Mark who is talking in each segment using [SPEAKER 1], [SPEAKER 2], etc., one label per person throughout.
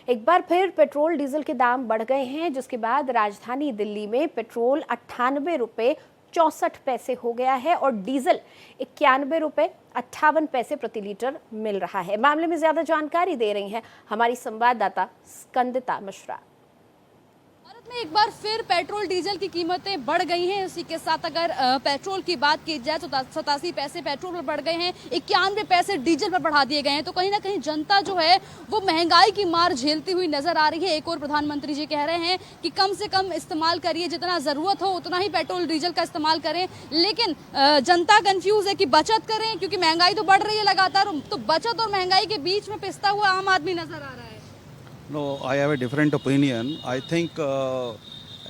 [SPEAKER 1] एक बार फिर petrol diesel के दाम बढ़ गए हैं, जिसके बाद राजधानी दिल्ली में पेट्रोल 98 रुपये 64 पैसे हो गया है और डीजल 91 रुपये 58 पैसे प्रति लीटर मिल रहा है। मामले में ज्यादा जानकारी दे रही हैं हमारी संवाददाता स्कंदिता मिश्रा।
[SPEAKER 2] भारत में एक बार फिर पेट्रोल डीजल की कीमतें बढ़ गई हैं। इसी के साथ अगर पेट्रोल की बात की जाए तो 87 पैसे पेट्रोल पर बढ़ गए हैं, 91 पैसे डीजल पर बढ़ा दिए गए हैं। तो कहीं ना कहीं जनता जो है वो महंगाई की मार झेलती हुई नजर आ रही है। एक और प्रधानमंत्री जी कह रहे हैं कि कम से कम इस्तेमाल करिए, जितना जरूरत हो उतना ही पेट्रोल डीजल का इस्तेमाल करें। लेकिन जनता कंफ्यूज है कि बचत करें, क्योंकि महंगाई तो बढ़ रही है लगातार। तो बचत और महंगाई के बीच में पिसता हुआ आम आदमी नजर आ रहा है।
[SPEAKER 3] No, I have a different opinion. I think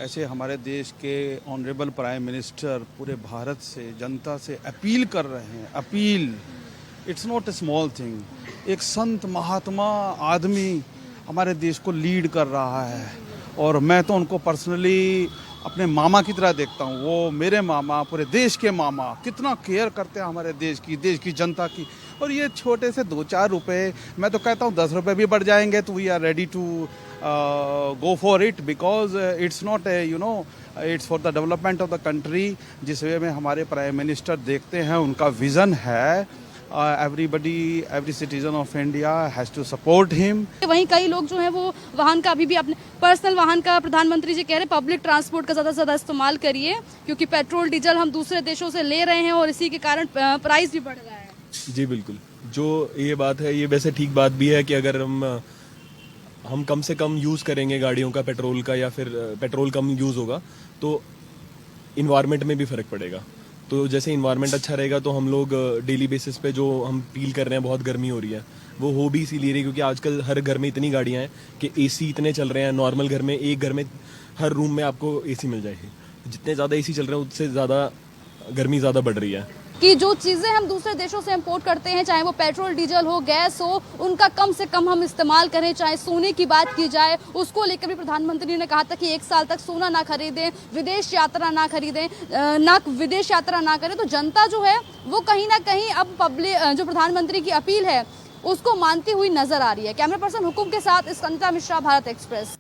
[SPEAKER 3] ऐसे हमारे देश के ऑनरेबल प्राइम मिनिस्टर पूरे भारत से जनता से अपील कर रहे हैं। Appeal, it's not a small thing. एक संत महात्मा आदमी हमारे देश को लीड कर रहा है और मैं तो उनको पर्सनली अपने मामा की तरह देखता हूँ। वो मेरे मामा, पूरे देश के मामा, कितना केयर करते हैं हमारे देश की जनता की। और ये छोटे से 2-4 रुपए, मैं तो कहता हूँ 10 रुपए भी बढ़ जाएंगे तो we are ready to go for it, because it's not it's for the development of the country. जिस वे में हमारे प्राइम मिनिस्टर देखते हैं, उनका विजन है, every citizen of India has to support him.
[SPEAKER 2] वहीं कई लोग जो हैं वो वाहन का अभी भी अपने पर्सनल वाहन का, प्रधानमंत्री जी कह रहे हैं पब्लिक ट्रांसपोर्ट का ज़्यादा से ज़्यादा इस्तेमाल करिए, क्योंकि पेट्रोल डीजल हम दूसरे देशों से ले रहे हैं और इसी के कारण प्राइस भी बढ़ रहा है।
[SPEAKER 4] जी बिल्कुल, जो ये बात है ये वैसे ठीक बात भी है कि अगर हम कम से कम यूज़ करेंगे गाड़ियों का, पेट्रोल का, या फिर पेट्रोल कम यूज़ होगा तो इन्वायरमेंट में भी फ़र्क पड़ेगा। तो जैसे इन्वायरमेंट अच्छा रहेगा तो हम लोग डेली बेसिस पे जो हम फील कर रहे हैं बहुत गर्मी हो रही है, वो हो भी इसीलिए रही क्योंकि आजकल हर घर में इतनी गाड़ियां हैं कि एसी इतने चल रहे हैं। नॉर्मल घर में, एक घर में हर रूम में आपको एसी मिल जाएगी। जितने ज़्यादा एसी चल रहे हैं उससे ज़्यादा गर्मी ज़्यादा बढ़ रही है।
[SPEAKER 2] कि जो चीज़ें हम दूसरे देशों से इंपोर्ट करते हैं, चाहे वो पेट्रोल डीजल हो, गैस हो, उनका कम से कम हम इस्तेमाल करें। चाहे सोने की बात की जाए, उसको लेकर भी प्रधानमंत्री ने कहा था कि 1 साल तक सोना ना खरीदें, विदेश यात्रा ना करें। तो जनता जो है वो कहीं ना कहीं अब पब्लिक जो प्रधानमंत्री की अपील है उसको मानती हुई नजर आ रही है। कैमरा पर्सन हुकुम के साथ स्कंदिता मिश्रा, भारत एक्सप्रेस।